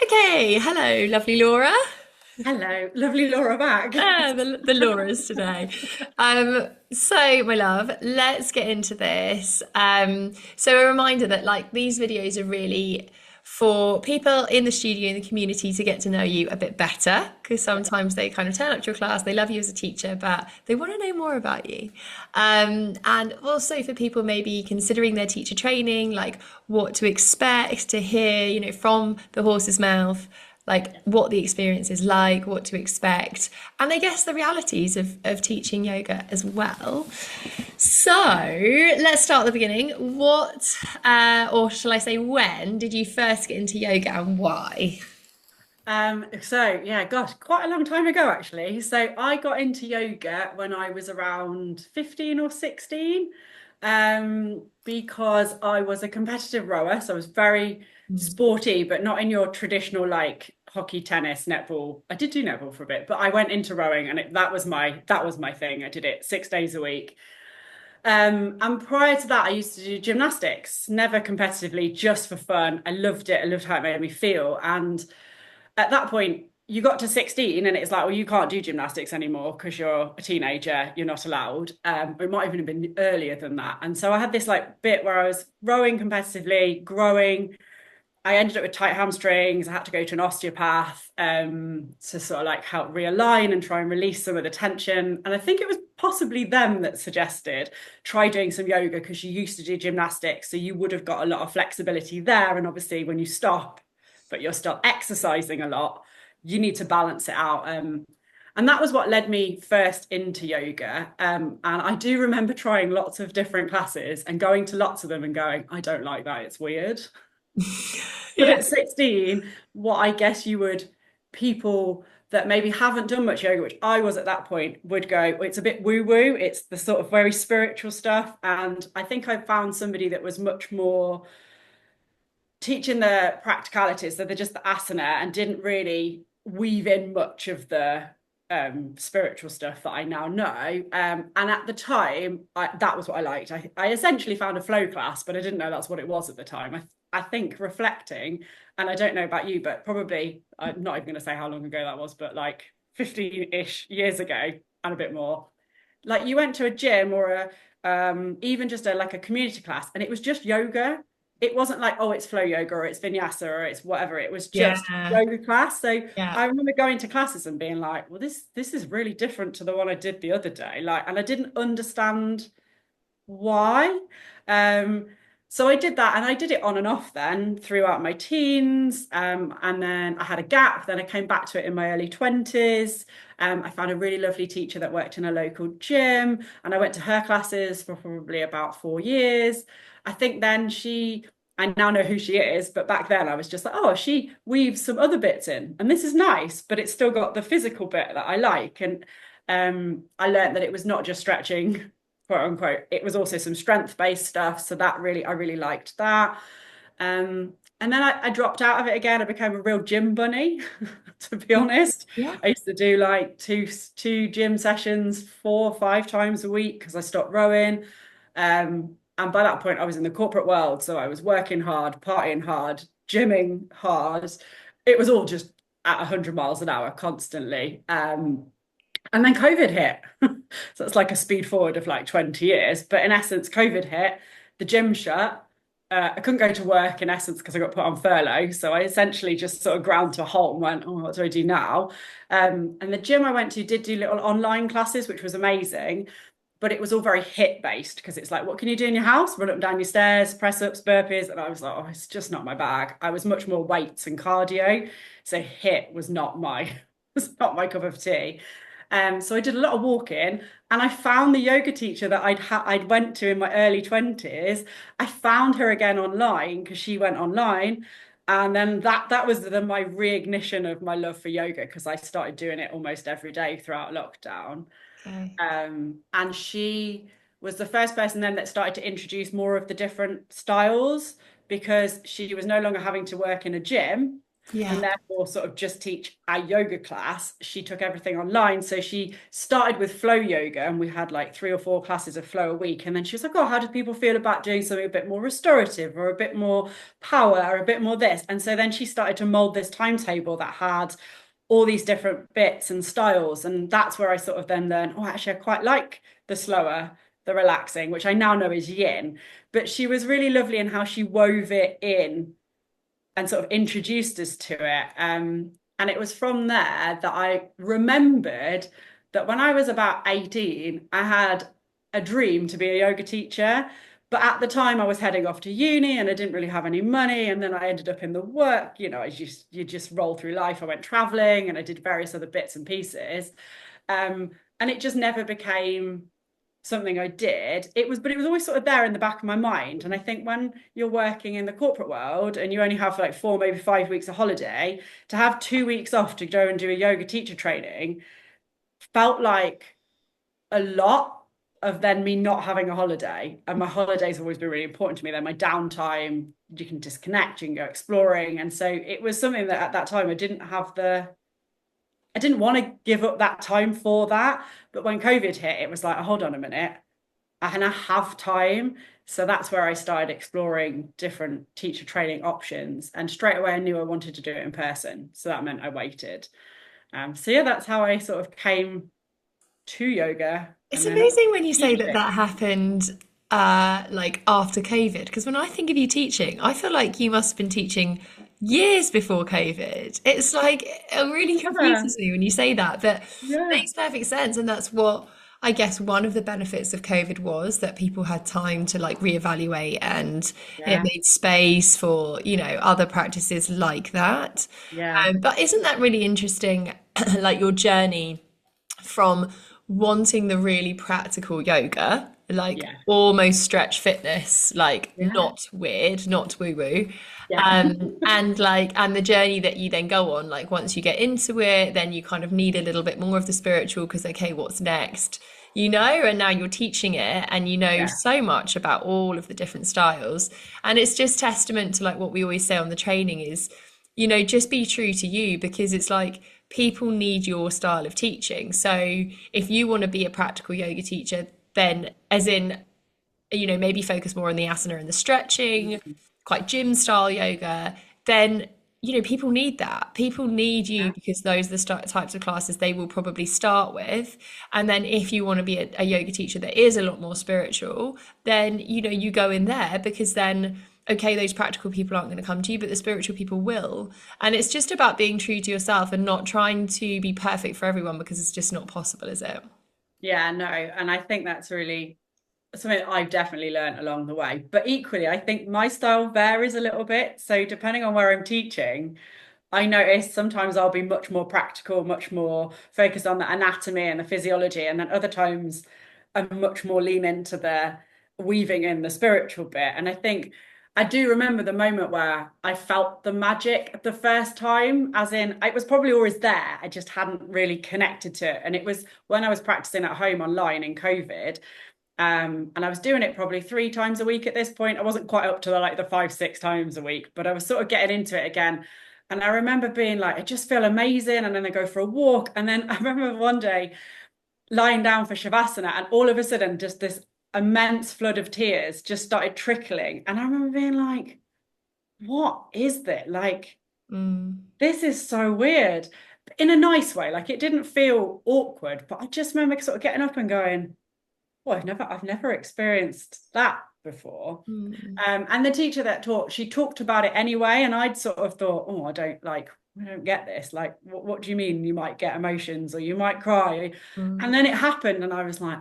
Okay, hello, lovely Laura. Hello, lovely Laura back. The Lauras today. So, my love, let's get into this. So, a reminder that these videos are really for people in the studio in the community to get to know you a bit better because sometimes they kind of turn up to your class, they love you as a teacher, but they want to know more about you. And also for people maybe considering their teacher training, like what to expect to hear, from the horse's mouth, like what the experience is like, what to expect, and I guess the realities of teaching yoga as well. So let's start at the beginning. Or shall I say, when did you first get into yoga and why? So yeah, gosh, quite a long time ago actually. So I got into yoga when I was around 15 or 16, because I was a competitive rower. So I was very sporty, but not in your traditional like hockey, tennis, netball. I did do netball for a bit, but I went into rowing and that was my thing. I did it 6 days a week. And prior to that, I used to do gymnastics, never competitively, just for fun. I loved it. I loved how it made me feel. And at that point, you got to 16 and it's like, well, you can't do gymnastics anymore because you're a teenager, you're not allowed. It might even have been earlier than that. And so I had this like bit where I was rowing competitively, growing. I ended up with tight hamstrings. I had to go to an osteopath to sort of like help realign and try and release some of the tension. And I think it was possibly them that suggested try doing some yoga because you used to do gymnastics. So you would have got a lot of flexibility there. And obviously, when you stop, but you're still exercising a lot, you need to balance it out. And that was what led me first into yoga. And I do remember trying lots of different classes and going to lots of them and going, I don't like that. It's weird. But Yeah. at 16, what I guess you would, people that maybe haven't done much yoga, which I was at that point, would go, "Well, it's a bit woo-woo. It's the sort of very spiritual stuff." And I think I found somebody that was much more teaching the practicalities, so they're just the asana and didn't really weave in much of the spiritual stuff that I now know. And at the time, that was what I liked. I essentially found a flow class, but I didn't know that's what it was at the time. I think reflecting, and I don't know about you, but probably, I'm not even going to say how long ago that was, but like 15-ish years ago and a bit more. Like you went to a gym or even just a like a community class, and it was just yoga. It wasn't like, oh, it's flow yoga or it's vinyasa or it's whatever. It was just Yeah. yoga class. So Yeah. I remember going to classes and being like, well, this is really different to the one I did the other day. Like, and I didn't understand why. Um, so I did that and I did it on and off then throughout my teens. And then I had a gap. Then I came back to it in my early 20s. I found a really lovely teacher that worked in a local gym and I went to her classes for probably about 4 years. I think then I now know who she is, but back then I was just like, oh, she weaves some other bits in and this is nice, but it's still got the physical bit that I like. And I learned that it was not just stretching, quote unquote. It was also some strength based stuff. So I really liked that. And then I dropped out of it again. I became a real gym bunny, to be honest. Yeah. I used to do like two gym sessions 4 or 5 times a week because I stopped rowing. And by that point, I was in the corporate world. So I was working hard, partying hard, gymming hard. It was all just at 100 miles an hour constantly. And then COVID hit. So it's like a speed forward of like 20 years. But in essence, COVID hit, the gym shut. I couldn't go to work in essence because I got put on furlough. So I essentially just sort of ground to a halt and went, oh, what do I do now? And the gym I went to did do little online classes, which was amazing. But it was all very hit based because it's like, what can you do in your house? Run up and down your stairs, press ups, burpees. And I was like, oh, it's just not my bag. I was much more weights and cardio. So hit was not my was not my cup of tea. So I did a lot of walking, and I found the yoga teacher that I'd went to in my early 20s. I found her again online because she went online, and then that was my reignition of my love for yoga because I started doing it almost every day throughout lockdown. Okay. And she was the first person then that started to introduce more of the different styles because she was no longer having to work in a gym. Yeah. and therefore sort of just teach a yoga class. She took everything online. So she started with flow yoga, and we had like 3 or 4 classes of flow a week. And then she was like, oh, how do people feel about doing something a bit more restorative or a bit more power or a bit more this? And so then she started to mold this timetable that had all these different bits and styles. And that's where I sort of then learned, oh, actually, I quite like the slower, the relaxing, which I now know is yin. But she was really lovely in how she wove it in and sort of introduced us to it. And it was from there that I remembered that when I was about 18, I had a dream to be a yoga teacher. But at the time, I was heading off to uni and I didn't really have any money. And then I ended up in the work, you just roll through life. I went traveling and I did various other bits and pieces. And it just never became something I did. But it was always sort of there in the back of my mind. And I think when you're working in the corporate world and you only have like 4, maybe 5 weeks of holiday, to have 2 weeks off to go and do a yoga teacher training felt like a lot of then me not having a holiday. And my holidays have always been really important to me. Then my downtime, you can disconnect, you can go exploring. And so it was something that at that time I didn't want to give up that time for that. But when COVID hit, it was like, oh, hold on a minute, and I have time. So that's where I started exploring different teacher training options. And straight away, I knew I wanted to do it in person. So that meant I waited. So yeah, that's how I sort of came to yoga It's and then amazing when you say that teaching. that happened like after COVID, because when I think of you teaching, I feel like you must have been teaching years before COVID. It's like it really Yeah, confuses me when you say that, but yeah, makes perfect sense. And that's what I guess one of the benefits of COVID was that people had time to like reevaluate and it yeah, made space for, other practices like that. yeah, But isn't that really interesting, like your journey from wanting the really practical yoga, like yeah, almost stretch fitness, like yeah, not weird, not woo woo. yeah, And the journey that you then go on, like once you get into it, then you kind of need a little bit more of the spiritual because, okay, what's next? And now you're teaching it and you know yeah, so much about all of the different styles. And it's just testament to like what we always say on the training is, just be true to you because it's like people need your style of teaching. So if you want to be a practical yoga teacher, then as in, maybe focus more on the asana and the stretching, quite gym style yoga, then people need that. People need you yeah, because those are the types of classes they will probably start with. And then if you want to be a yoga teacher that is a lot more spiritual, then you go in there because then okay, those practical people aren't going to come to you, but the spiritual people will. And it's just about being true to yourself and not trying to be perfect for everyone because it's just not possible, is it? yeah, no. And I think that's really something I've definitely learned along the way. But equally, I think my style varies a little bit. So depending on where I'm teaching, I notice sometimes I'll be much more practical, much more focused on the anatomy and the physiology, and then other times I'm much more lean into the weaving in the spiritual bit. And I think I do remember the moment where I felt the magic the first time, as in it was probably always there. I just hadn't really connected to it. And it was when I was practicing at home online in COVID. And I was doing it probably 3 times a week at this point. I wasn't quite up to the 5, 6 times a week, but I was sort of getting into it again. And I remember being like, I just feel amazing. And then I go for a walk. And then I remember one day lying down for Shavasana, and all of a sudden, just this immense flood of tears just started trickling. And I remember being like, what is that? Like, Mm, this is so weird in a nice way. Like, it didn't feel awkward, but I just remember sort of getting up and going, well, I've never experienced that before. mm, And the teacher that taught, she talked about it anyway, and I'd sort of thought, oh, I don't get this. Like, what do you mean you might get emotions or you might cry? And mm. then it happened, and I was like,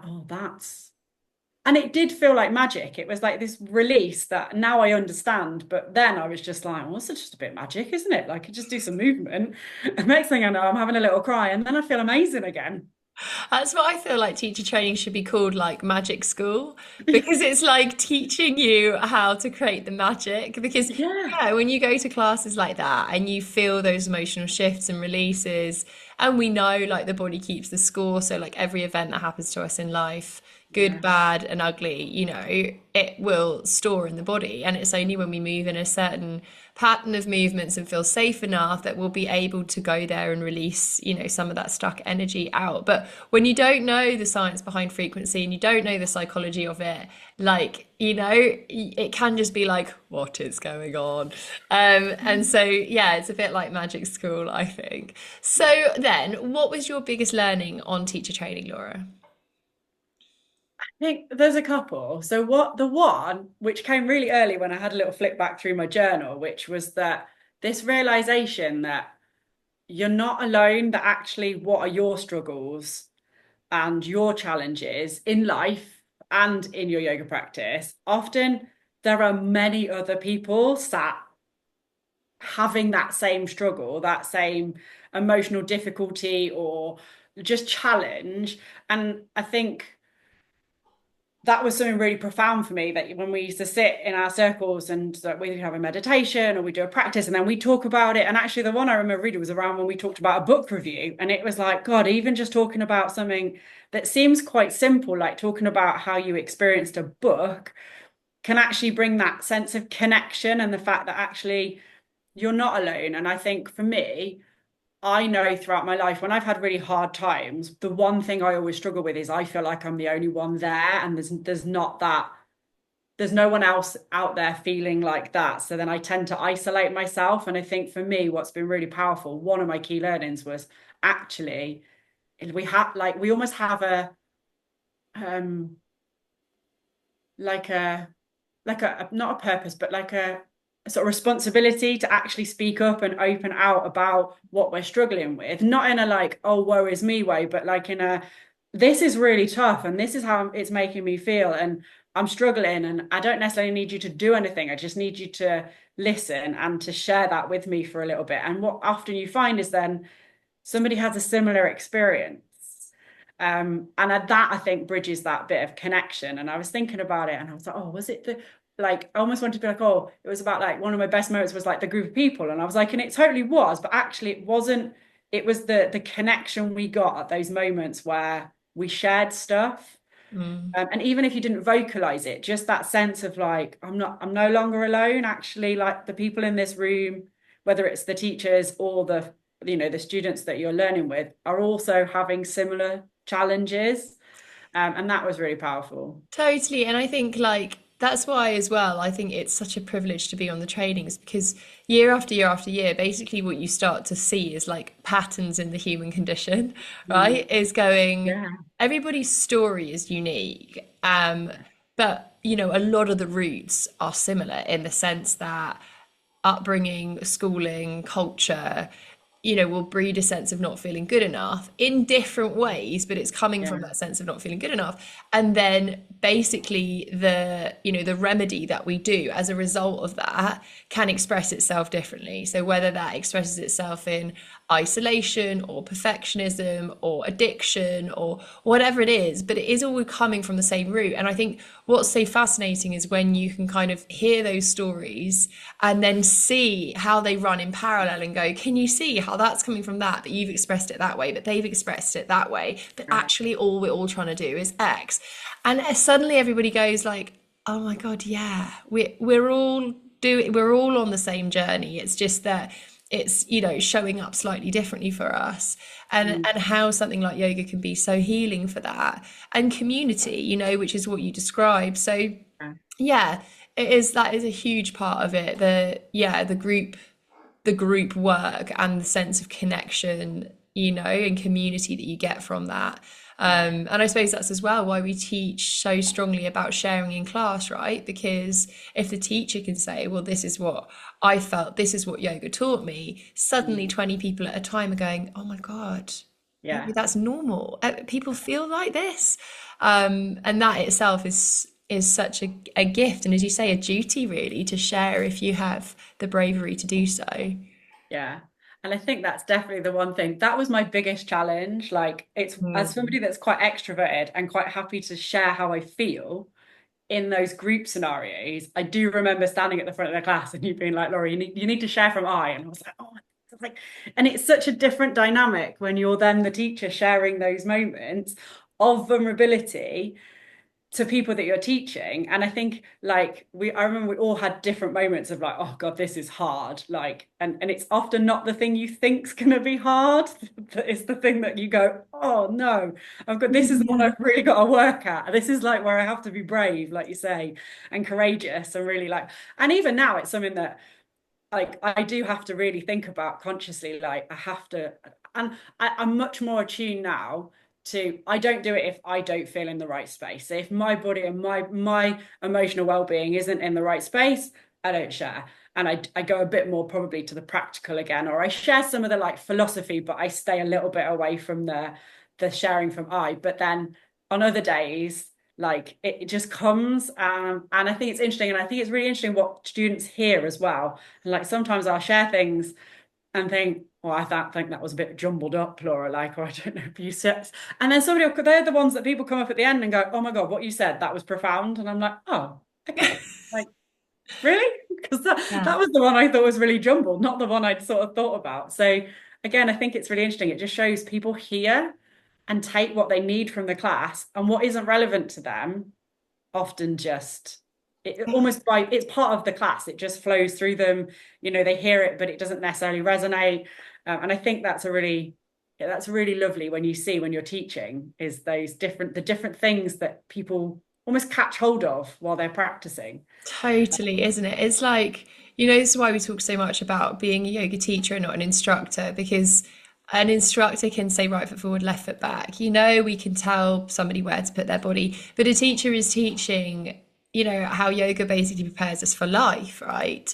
and it did feel like magic. It was like this release that now I understand. But then I was just like, well, it's just a bit magic, isn't it? Like, I just do some movement. And next thing I know, I'm having a little cry, and then I feel amazing again. That's what I feel like teacher training should be called, like magic school, because it's like teaching you how to create the magic. Because, Yeah, yeah, when you go to classes like that and you feel those emotional shifts and releases, And we know like the body keeps the score. So like every event that happens to us in life, good, Yeah. bad, and ugly, it will store in the body. And it's only when we move in a certain pattern of movements and feel safe enough that we'll be able to go there and release, some of that stuck energy out. But when you don't know the science behind frequency and you don't know the psychology of it, like, it can just be like, what is going on? And so, yeah, it's a bit like magic school, I think. So then, what was your biggest learning on teacher training, Laura? I think there's a couple. So what the one which came really early when I had a little flick back through my journal, which was that this realization that you're not alone, that actually what are your struggles and your challenges in life and in your yoga practice. Often there are many other people sat having that same struggle, that same emotional difficulty or just challenge. And I think that was something really profound for me, that when we used to sit in our circles and we have a meditation or we do a practice and then we talk about it. And actually the one I remember reading was around when we talked about a book review, and it was like, God, even just talking about something that seems quite simple, like talking about how you experienced a book, can actually bring that sense of connection and the fact that actually you're not alone. And I think for me, I know throughout my life when I've had really hard times, the one thing I always struggle with is I feel like I'm the only one there, and there's not that, there's no one else out there feeling like that. So then I tend to isolate myself. And I think for me, what's been really powerful, one of my key learnings was actually we almost have um like a not a purpose, but like a sort of responsibility to actually speak up and open out about what we're struggling with, not in a like, oh, woe is me way, but like in a, this is really tough and this is how it's making me feel and I'm struggling and I don't necessarily need you to do anything. I just need you to listen and to share that with me for a little bit. And what often you find is then somebody has a similar experience. That I think bridges that bit of connection. And I was thinking about it and I was like, oh, was it the, like, I almost wanted to be like, oh, it was about like one of my best moments was like the group of people. And I was like, and it totally was, but actually it wasn't, it was the connection we got at those moments where we shared stuff. Mm. And even if you didn't vocalize it, just that sense of like, I'm no longer alone. Actually, like the people in this room, whether it's the teachers or the students that you're learning with, are also having similar challenges. And that was really powerful. Totally. And I think like that's why as well, I think it's such a privilege to be on the trainings because year after year after year, basically what you start to see is like patterns in the human condition, Mm. right? Is going, Yeah. everybody's story is unique. But a lot of the roots are similar in the sense that upbringing, schooling, culture, will breed a sense of not feeling good enough in different ways, but it's coming from Yeah. that sense of not feeling good enough. And then basically the remedy that we do as a result of that can express itself differently. So whether that expresses itself in isolation or perfectionism or addiction or whatever it is, but it is all coming from the same root. And I think what's so fascinating is when you can kind of hear those stories and then see how they run in parallel and go, can you see how that's coming from that, but you've expressed it that way, but they've expressed it that way, but Yeah. actually all we're all trying to do is X. And suddenly everybody goes like, oh my God, yeah, we're all on the same journey. It's just that it's showing up slightly differently for us, Mm. and how something like yoga can be so healing for that, and community, which is what you described. So Yeah. yeah, that is a huge part of it, the group work and the sense of connection, and community that you get from that. And I suppose that's as well why we teach so strongly about sharing in class, right? Because if the teacher can say, well, this is what I felt, this is what yoga taught me, suddenly Mm. 20 people at a time are going, oh my God, maybe Yeah. that's normal. People feel like this. And that itself is such a gift. And as you say, a duty really to share if you have the bravery to do so. Yeah. And I think that's definitely the one thing. That was my biggest challenge. Like it's as Mm. somebody that's quite extroverted and quite happy to share how I feel in those group scenarios, I do remember standing at the front of the class and you being like, Laura, you need to share from I. And I was like, oh, like, and it's such a different dynamic when you're then the teacher sharing those moments of vulnerability to people that you're teaching. And I think like I remember we all had different moments of like, oh God, this is hard. Like, and it's often not the thing you think's gonna be hard. It's the thing that you go, oh no, this is the one Yeah. I've really got to work at. This is like where I have to be brave, like you say, and courageous and really like, and even now it's something that like I do have to really think about consciously. Like I have to, and I'm much more attuned now to, I don't do it if I don't feel in the right space. So if my body and my emotional well-being isn't in the right space, I don't share. And I go a bit more probably to the practical again, or I share some of the like philosophy, but I stay a little bit away from the sharing from I. But then on other days, like it just comes, and I think it's interesting, and I think it's really interesting what students hear as well. And like sometimes I'll share things and think, well, think that was a bit jumbled up, Laura, like, or I don't know if you said, and then they're the ones that people come up at the end and go, oh my God, what you said, that was profound. And I'm like, oh, okay. Like, really? Because that Yeah. was the one I thought was really jumbled, not the one I'd sort of thought about. So again, I think it's really interesting. It just shows people hear and take what they need from the class, and what isn't relevant to them often just it's part of the class. It just flows through them. They hear it, but it doesn't necessarily resonate. And I think that's really lovely when you're teaching, is the different things that people almost catch hold of while they're practicing. Totally, isn't it? It's like, this is why we talk so much about being a yoga teacher and not an instructor, because an instructor can say right foot forward, left foot back. We can tell somebody where to put their body, but a teacher is teaching, how yoga basically prepares us for life, right?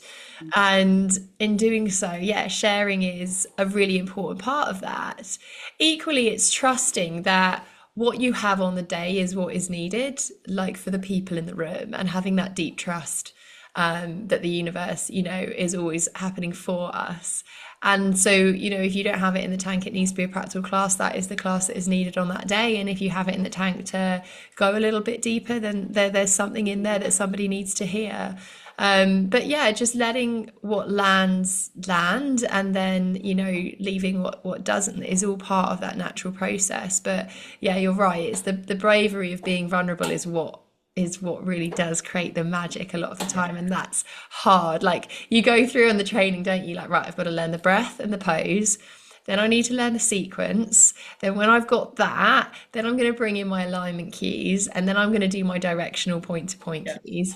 And in doing so, yeah, sharing is a really important part of that. Equally, it's trusting that what you have on the day is what is needed, like for the people in the room, and having that deep trust that the universe, is always happening for us. And so, if you don't have it in the tank, it needs to be a practical class. That is the class that is needed on that day. And if you have it in the tank to go a little bit deeper, then there's something in there that somebody needs to hear. But yeah, just letting what lands land, and then, leaving what doesn't, is all part of that natural process. But yeah, you're right. It's the bravery of being vulnerable is what really does create the magic a lot of the time, and that's hard. Like you go through on the training, don't you? Like, right, I've got to learn the breath and the pose, then I need to learn the sequence, then when I've got that, then I'm going to bring in my alignment keys, and then I'm going to do my directional point to point Yeah. keys.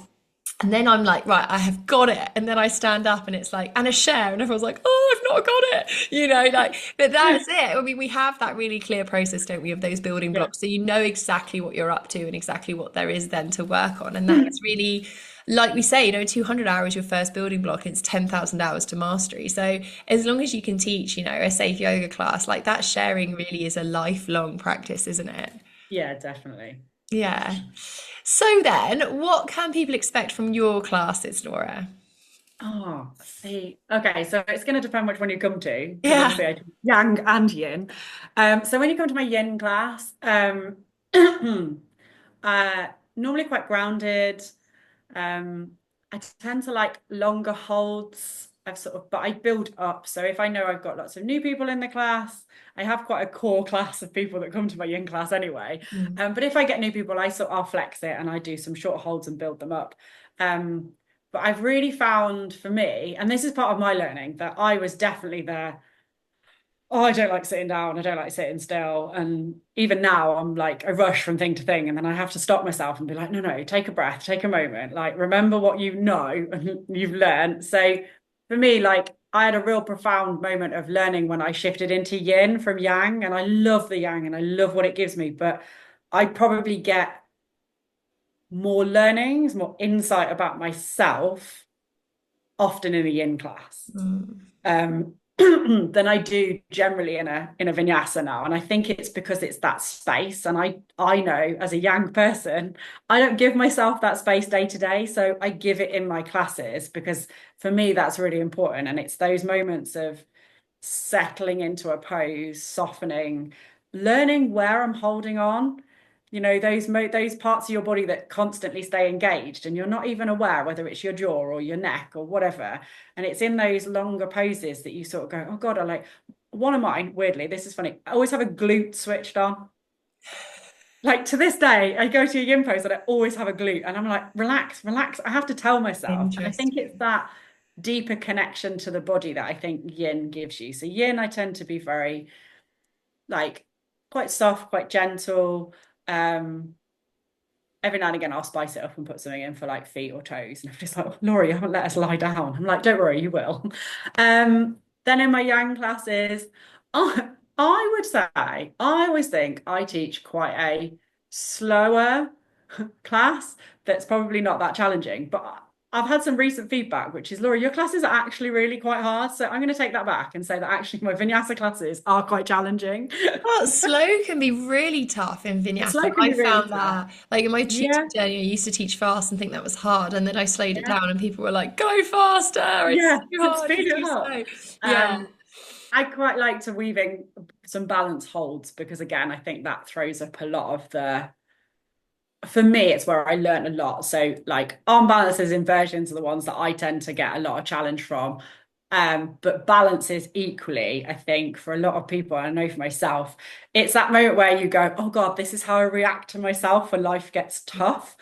And then I'm like, right, I have got it. And then I stand up and it's like, and a share. And everyone's like, oh, I've not got it. Like, but that's it. I mean, we have that really clear process, don't we, of those building Yeah. blocks. So you know exactly what you're up to and exactly what there is then to work on. And that's really, like we say, 200 hours your first building block, and it's 10,000 hours to mastery. So as long as you can teach, a safe yoga class, like that sharing really is a lifelong practice, isn't it? Yeah, definitely. Yeah. So then, what can people expect from your classes, Laura? Oh, see. Okay, so it's going to depend which one you come to, because Yeah. obviously I do Yang and Yin. So when you come to my Yin class, uh, normally quite grounded. Um, I tend to like longer holds. But I build up. So if I know I've got lots of new people in the class, I have quite a core class of people that come to my Yin class anyway. Mm. But if I get new people, I'll flex it and I do some short holds and build them up. Um, but I've really found for me, and this is part of my learning, that I was definitely there. Oh, I don't like sitting down. I don't like sitting still. And even now, I'm like, I rush from thing to thing. And then I have to stop myself and be like, no, no, take a breath, take a moment. Like, remember what you know and you've learned. So for me, like, I had a real profound moment of learning when I shifted into yin from yang. And I love the yang and I love what it gives me. But I probably get more learnings, more insight about myself often in a yin class. Mm. Than I do generally in a vinyasa now. And I think it's because it's that space. And I know as a yang person, I don't give myself that space day to day. So I give it in my classes, because for me that's really important. And it's those moments of settling into a pose, softening, learning where I'm holding on. those parts of your body that constantly stay engaged and you're not even aware whether it's your jaw or your neck or whatever. And it's in those longer poses that you sort of go, oh God, I like one of mine, weirdly, this is funny. I always have a glute switched on. Like to this day, I go to a yin pose and I always have a glute, and I'm like, relax, relax. I have to tell myself. And I think it's Interesting. that deeper connection to the body that I think yin gives you. So yin, I tend to be very like quite soft, quite gentle. Um, every now and again I'll spice it up and put something in for like feet or toes. And I'm just like, Laura, you haven't let us lie down. I'm like, don't worry, you will. Then in my yang classes, I would say I always think I teach quite a slower class that's probably not that challenging. But I've had some recent feedback, which is, Laura, your classes are actually really quite hard. So I'm going to take that back and say that actually my vinyasa classes are quite challenging. Oh, slow can be really tough in vinyasa. Slow can I be really found tough. that, like in my tutoring Yeah. journey, I used to teach fast and think that was hard, and then I slowed it Yeah. down, and people were like, "Go faster! It's Yeah, too hard. You're speed it too up. slow." Yeah, Um, I quite like to weave in some balance holds because again, I think that throws up a lot of for me, it's where I learn a lot. So like arm balances inversions are the ones that I tend to get a lot of challenge from. But balances equally, I think for a lot of people, I know for myself, it's that moment where you go, oh God, this is how I react to myself when life gets tough.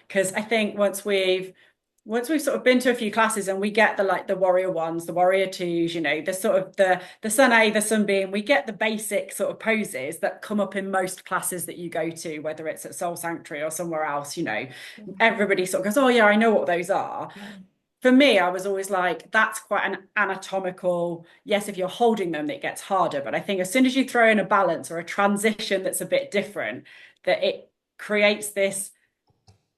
Because I think once we've sort of been to a few classes and we get the like the warrior ones, the warrior twos, the sort of the sun A, the sun B, and we get the basic sort of poses that come up in most classes that you go to, whether it's at Soul Sanctuary or somewhere else, everybody sort of goes, oh yeah, I know what those are. yeah, For me, I was always like, that's quite an anatomical, yes, if you're holding them, it gets harder. But I think as soon as you throw in a balance or a transition that's a bit different, that it creates this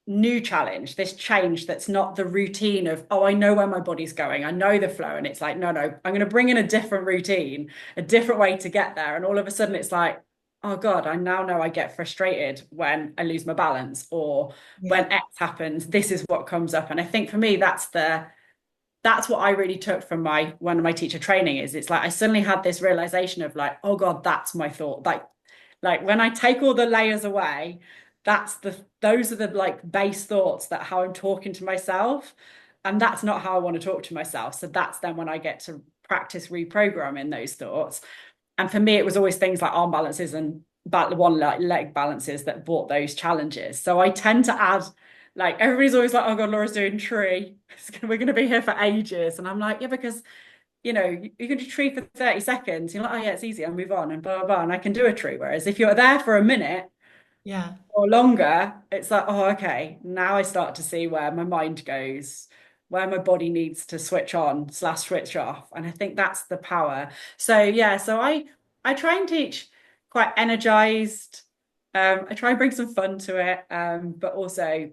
new challenge, this change that's not the routine of, oh, I know where my body's going, I know the flow. And it's like, no, I'm going to bring in a different routine, a different way to get there. And all of a sudden it's like, oh God, I now know I get frustrated when I lose my balance or yeah, when X happens, this is what comes up. And I think for me, that's what I really took from my one of my teacher training is it's like I suddenly had this realization of like, oh God, that's my thought. Like when I take all the layers away, those are the like base thoughts that how I'm talking to myself. And that's not how I want to talk to myself. So that's then when I get to practice reprogramming those thoughts. And for me, it was always things like arm balances and one like leg balances that brought those challenges. So I tend to add like everybody's always like, oh God, Laura's doing tree. We're going to be here for ages. And I'm like, yeah, because you can do tree for 30 seconds. You're like, oh yeah, it's easy. I'll move on and blah, blah, blah. And I can do a tree. Whereas if you're there for a minute yeah. or longer, it's like, oh, okay, now I start to see where my mind goes, where my body needs to switch on slash switch off. And I think that's the power. So yeah, so I try and teach quite energized. I try and bring some fun to it. But also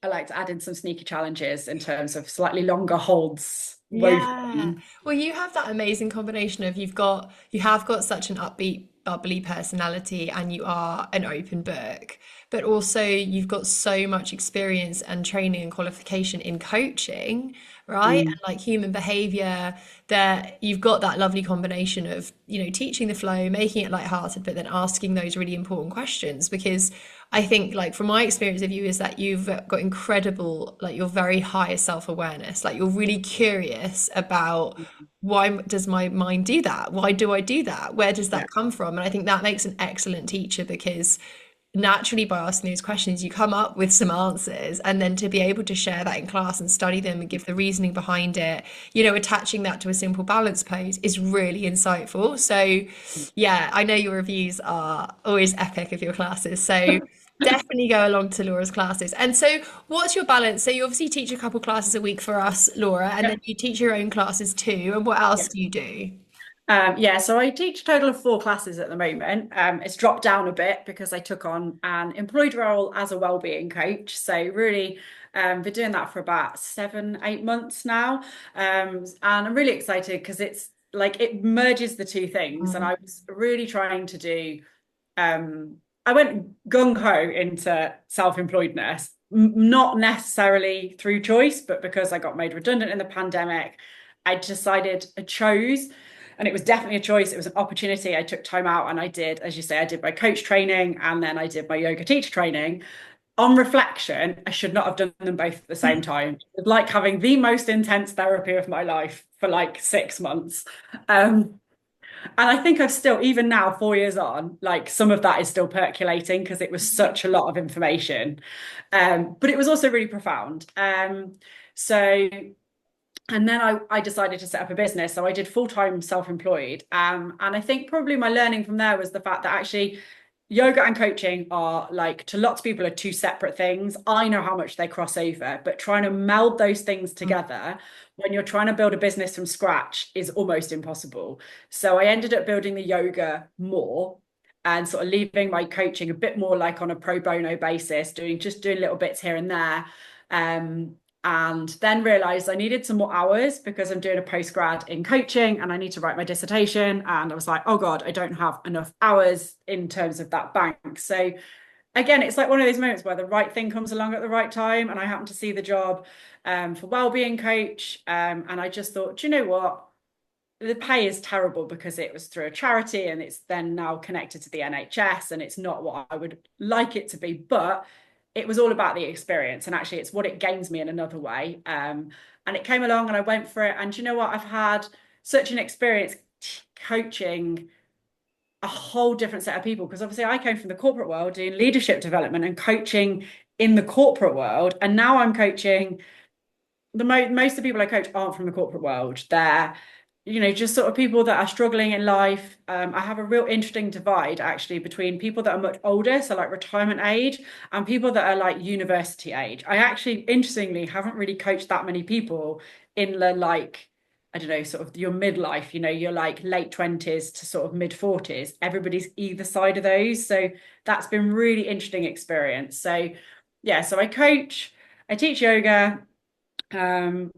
I like to add in some sneaky challenges in terms of slightly longer holds woven Yeah. in. Well, you have that amazing combination of you have got such an upbeat, bubbly personality and you are an open book, but also you've got so much experience and training and qualification in coaching, right? And Mm, like human behavior, that you've got that lovely combination of, teaching the flow, making it lighthearted, but then asking those really important questions because I think like from my experience of you is that you've got incredible, like you're very high self-awareness, like you're really curious about why does my mind do that? Why do I do that? Where does yeah, that come from? And I think that makes an excellent teacher because naturally by asking those questions you come up with some answers and then to be able to share that in class and study them and give the reasoning behind it, attaching that to a simple balance pose is really insightful. So yeah, I know your reviews are always epic of your classes, so definitely go along to Laura's classes. And so what's your balance? So you obviously teach a couple classes a week for us, Laura, and yeah, then you teach your own classes too, and what else yeah. do you do? Yeah, so I teach a total of 4 classes at the moment. It's dropped down a bit because I took on an employed role as a wellbeing coach. So really, been doing that for about 7, 8 months now. And I'm really excited because it's like it merges the two things. And Mm, I was really trying to do I went gung-ho into self-employedness, not necessarily through choice, but because I got made redundant in the pandemic, I chose And it was definitely a choice. It was an opportunity. I took time out and I did, as you say, I did my coach training and then I did my yoga teacher training. On reflection, I should not have done them both at the same time. It was like having the most intense therapy of my life for like 6 months. And I think I've still, even now, 4 years on, like some of that is still percolating because it was such a lot of information. But it was also really profound. So, and then I decided to set up a business. So I did full-time self-employed. And I think probably my learning from there was the fact that actually yoga and coaching are like, to lots of people, are two separate things. I know how much they cross over, but trying to meld those things together when you're trying to build a business from scratch is almost impossible. So I ended up building the yoga more and sort of leaving my coaching a bit more like on a pro bono basis, doing little bits here and there. And then realized I needed some more hours because I'm doing a postgrad in coaching and I need to write my dissertation. And I was like, oh God, I don't have enough hours in terms of that bank. So again, it's like one of those moments where the right thing comes along at the right time. And I happened to see the job for wellbeing coach. And I just thought, do you know what? The pay is terrible because it was through a charity and it's then now connected to the NHS and it's not what I would like it to be. But it was all about the experience and actually it's what it gains me in another way. And it came along and I went for it. And you know what? I've had such an experience coaching a whole different set of people because obviously I came from the corporate world doing leadership development and coaching in the corporate world. And now I'm coaching most of the people I coach aren't from the corporate world. They're just sort of people that are struggling in life. I have a real interesting divide actually between people that are much older, so like retirement age, and people that are like university age. I actually, interestingly, haven't really coached that many people in the like, I don't know, sort of your midlife, you're like late 20s to sort of mid 40s. Everybody's either side of those. So that's been really interesting experience. So yeah, so I coach, I teach yoga, and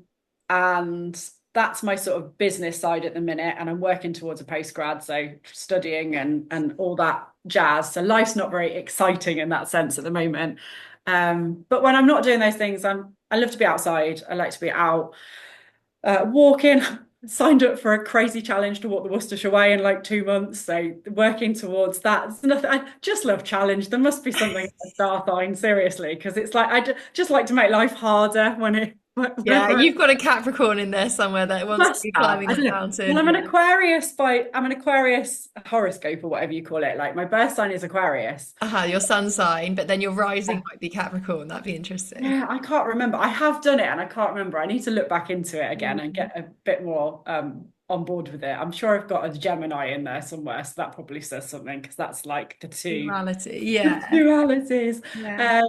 that's my sort of business side at the minute. And I'm working towards a postgrad, so studying and all that jazz. So life's not very exciting in that sense at the moment. But when I'm not doing those things, I love to be outside. I like to be out walking. Signed up for a crazy challenge to walk the Worcestershire Way in like 2 months. So working towards that. It's nothing, I just love challenge. There must be something in the star sign, seriously, because it's like just like to make life harder when it Yeah, whenever you've got a Capricorn in there somewhere that wants to must be have. climbing I the don't know. Well, mountain. Yeah. I'm an Aquarius horoscope or whatever you call it. Like my birth sign is Aquarius. Your sun sign, but then your rising might be Capricorn. That'd be interesting. Yeah, I can't remember. I have done it and I can't remember. I need to look back into it again and Mm. get a bit more on board with it. I'm sure I've got a Gemini in there somewhere, so that probably says something because that's like the two Duality. the Yeah. dualities. Yeah.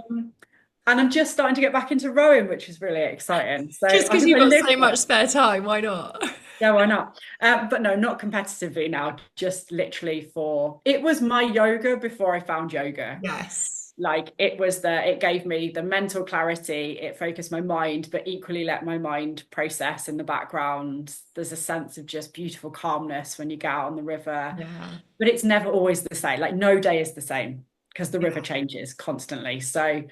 And I'm just starting to get back into rowing, which is really exciting. So Just I because think you've I got live so for much it. spare time, why not? Yeah, why not? But no, not competitively now, just literally it was my yoga before I found yoga. Yes. Like it gave me the mental clarity, it focused my mind, but equally let my mind process in the background. There's a sense of just beautiful calmness when you get out on the river, Yeah. but it's never always the same. Like no day is the same because the river Yeah. changes constantly. So,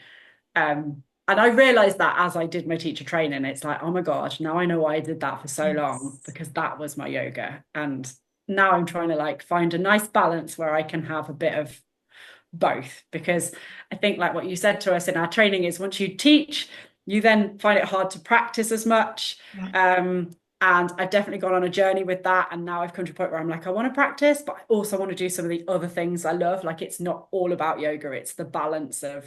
and I realized that as I did my teacher training, it's like, oh my God, now I know why I did that for so long Yes. because that was my yoga. And now I'm trying to like find a nice balance where I can have a bit of both, because I think like what you said to us in our training is once you teach, you then find it hard to practice as much. Yeah. And I've definitely gone on a journey with that. And now I've come to a point where I'm like, I want to practice, but I also want to do some of the other things I love. Like it's not all about yoga, it's the balance of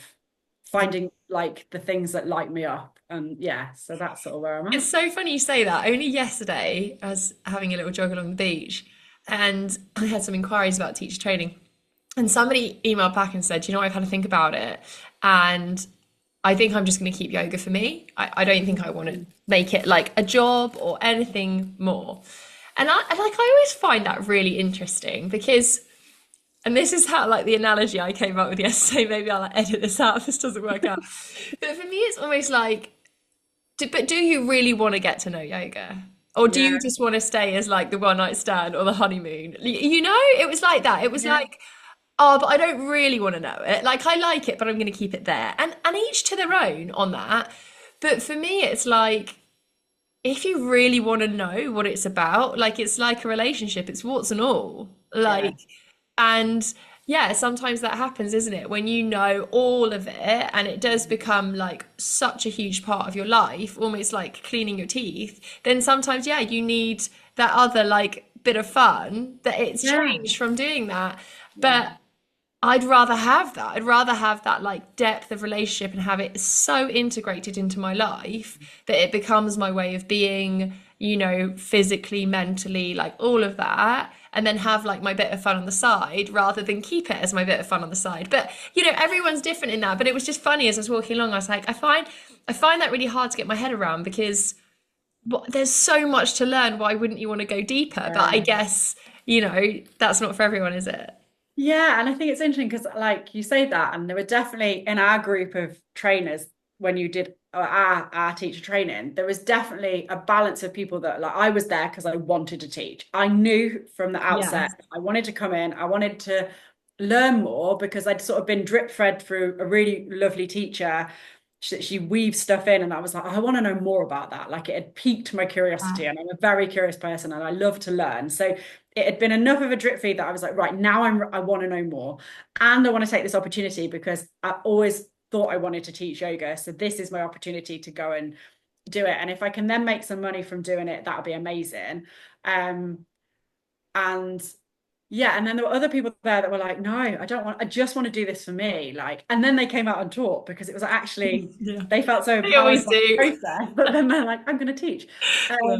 finding like the things that light me up. And yeah, so that's sort of where I'm It's at. so funny you say that. Only yesterday, I was having a little jog along the beach and I had some inquiries about teacher training. And somebody emailed back and said, you know, I've had to think about it. And I think I'm just going to keep yoga for me. I don't think I want to make it like a job or anything more. And I always find that really interesting because, and this is how like the analogy I came up with yesterday, maybe I'll like, edit this out if this doesn't work out. But for me, it's almost like, but do you really want to get to know yoga? Or do Yeah, you just want to stay as like the one night stand or the honeymoon? You know, it was like that. It was yeah, like, oh, but I don't really want to know it. Like I like it, but I'm going to keep it there. And each to their own on that. But for me, it's like if you really want to know what it's about, like it's like a relationship, it's warts and all. Yeah. Like, and yeah, sometimes that happens, isn't it? When you know all of it and it does become like such a huge part of your life, almost like cleaning your teeth, then sometimes, yeah, you need that other like bit of fun that it's Yeah. changed from doing that. Yeah. But I'd rather have that. I'd rather have that like depth of relationship and have it so integrated into my life that it becomes my way of being, physically, mentally, like all of that. And then have like my bit of fun on the side rather than keep it as my bit of fun on the side. But everyone's different in that. But it was just funny as I was walking along, I was like, I find that really hard to get my head around because there's so much to learn. Why wouldn't you want to go deeper? But I Yeah. guess, that's not for everyone, is it? Yeah, and I think it's interesting because, like you say that, and there were definitely in our group of trainers when you did our teacher training, there was definitely a balance of people that like I was there because I wanted to teach. I knew from the outset Yes. I wanted to come in, I wanted to learn more because I'd sort of been drip fed through a really lovely teacher. She weaves stuff in, and I was like, I want to know more about that. Like it had piqued my curiosity, and I'm a very curious person, and I love to learn. So it had been enough of a drip feed that I was like, right, now I want to know more. And I want to take this opportunity because I always thought I wanted to teach yoga. So this is my opportunity to go and do it. And if I can then make some money from doing it, that'll be amazing. And yeah, and then there were other people there that were like, no, I just want to do this for me. Like, and then they came out and taught because it was actually, Yeah. they felt so They empowered always by the do. process, but then they're like, I'm going to teach. Yeah.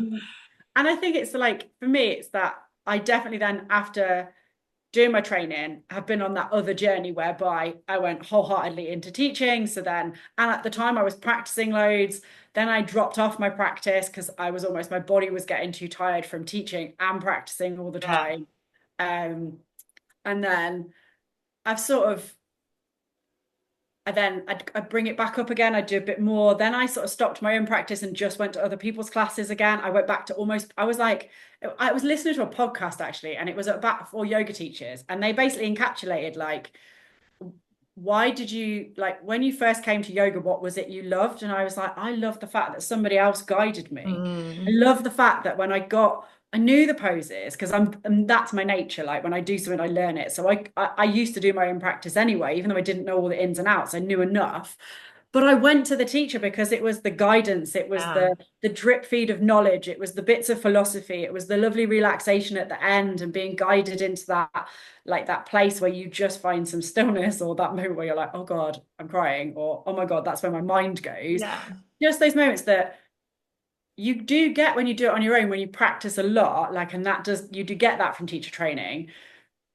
And I think it's like, for me, it's that I definitely then, after doing my training, have been on that other journey whereby I went wholeheartedly into teaching. So then, and at the time I was practicing loads. Then I dropped off my practice because my body was getting too tired from teaching and practicing all the Yeah. time. Um, and then I've sort of, I'd bring it back up again. I'd do a bit more. Then I sort of stopped my own practice and just went to other people's classes again. I went back to I was listening to a podcast actually, and it was about for yoga teachers. And they basically encapsulated like, why did you like when you first came to yoga, what was it you loved? And I was like, I love the fact that somebody else guided me. I Mm. love the fact that I knew the poses because and that's my nature. Like when I do something, I learn it. So I used to do my own practice anyway, even though I didn't know all the ins and outs, I knew enough. But I went to the teacher because it was the guidance, it was Yeah. the drip feed of knowledge, it was the bits of philosophy, it was the lovely relaxation at the end and being guided into that, like that place where you just find some stillness, or that moment where you're like, oh God, I'm crying, or oh my God, that's where my mind goes. Yeah. Just those moments that you do get when you do it on your own, when you practice a lot, like, and you do get that from teacher training.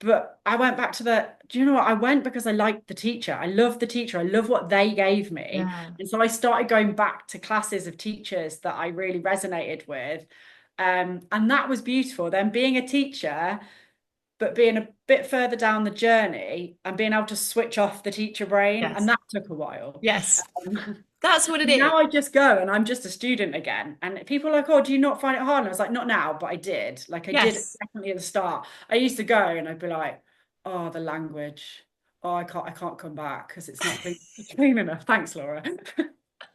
But I went back to do you know what? I went because I liked the teacher. I love the teacher. I love what they gave me. Yeah. And so I started going back to classes of teachers that I really resonated with. And that was beautiful. Then being a teacher, but being a bit further down the journey and being able to switch off the teacher brain. And Yes. that took a while. Yes. Um, That's what it is. Now I just go and I'm just a student again. And people are like, oh, do you not find it hard? And I was like, not now, but I did. Like I did Yes. definitely at the start. I used to go and I'd be like, oh, the language. Oh, I can't come back because it's not clean enough. Thanks, Laura.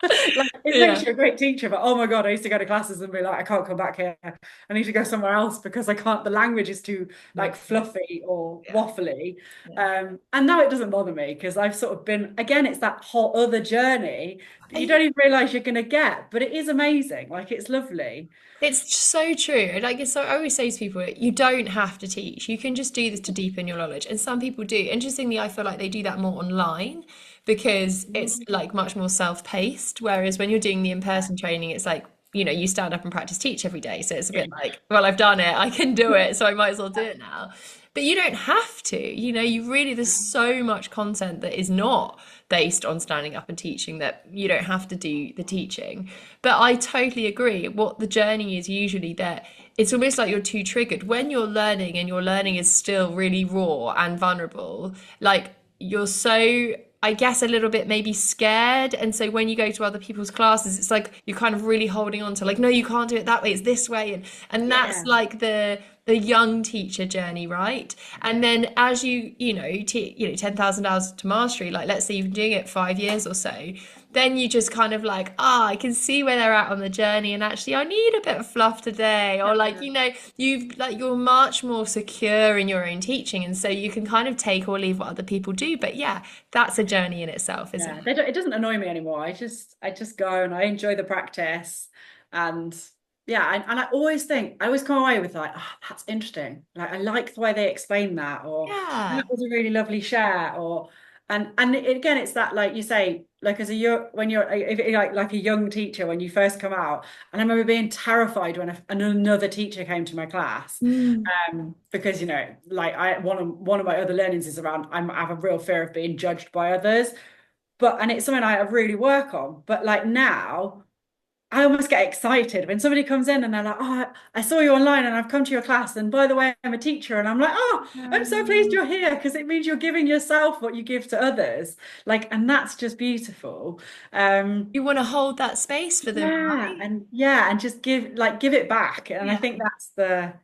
Like it makes Yeah. you a great teacher, but oh my God, I used to go to classes and be like, I can't come back here. I need to go somewhere else because I can't, the language is too Yeah. like fluffy or Yeah. waffly. Yeah. And now it doesn't bother me because I've sort of been, again, it's that whole other journey that you I, don't even realize you're going to get, but it is amazing. Like it's lovely. it's so true. Like it's so I always say to people, you don't have to teach. You can just do this to deepen your knowledge. And some people do. Interestingly, I feel like they do that more online because it's like much more self-paced. Whereas when you're doing the in-person training, it's like, you stand up and practice teach every day. So it's a Yeah. bit like, well, I've done it, I can do it, so I might as well do it now. But you don't have to, there's so much content that is not based on standing up and teaching that you don't have to do the teaching. But I totally agree. What the journey is usually that it's almost like you're too triggered when you're learning and your learning is still really raw and vulnerable. Like you're so I guess a little bit maybe scared. And so when you go to other people's classes, it's like you're kind of really holding on to like, no, you can't do it that way. It's this way. And that's Yeah. like the young teacher journey, right? And then as 10,000 hours to mastery, like let's say you've been doing it 5 years or so, then you just kind of like, I can see where they're at on the journey, and actually I need a bit of fluff today. Or like, Yeah. you're much more secure in your own teaching, and so you can kind of take or leave what other people do. But yeah, that's a journey in itself, isn't Yeah, it? it doesn't annoy me anymore. I just go and I enjoy the practice, and yeah, and I always come away with like, oh, that's interesting. Like I like the way they explain that, or that Yeah. was a really lovely share, or again, it's that like you say, like as a young when you're if you're like a young teacher when you first come out, and I remember being terrified when another teacher came to my class, Mm. because like one of my other learnings is around I have a real fear of being judged by others. And it's something I really work on. But like now, I almost get excited when somebody comes in and they're like, "Oh, I saw you online and I've come to your class. And by the way, I'm a teacher." And I'm like, "Oh, I'm so pleased you're here because it means you're giving yourself what you give to others." Like, and that's just beautiful. Um, You want to hold that space for them, yeah, right? and just give it back. And I Yeah. think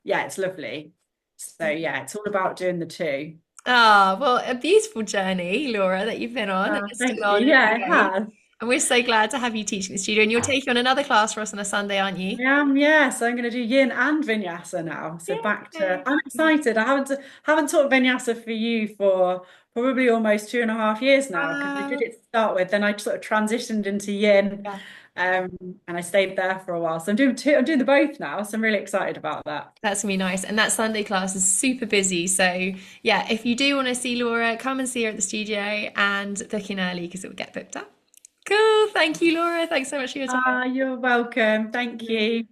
yeah, it's lovely. So yeah, it's all about doing the two. Ah, well, a beautiful journey, Laura, that you've been on, that you're Thank still you. on Yeah, every it day. has. And we're so glad to have you teaching the studio. And you're taking on another class for us on a Sunday, aren't you? I am, yeah. So I'm going to do Yin and Vinyasa now. So back to, Yay. I'm excited. I haven't taught Vinyasa for you for probably almost 2.5 years now because I did Wow. it to start with. Then I sort of transitioned into Yin, Yeah, um, and I stayed there for a while. So I'm doing two. I'm doing the both now. So I'm really excited about that. that's gonna be nice. And that Sunday class is super busy. So yeah, if you do want to see Laura, come and see her at the studio and book in early because it will get booked up. Cool. Thank you, Laura. Thanks so much for your time. Ah, you're welcome. Thank you.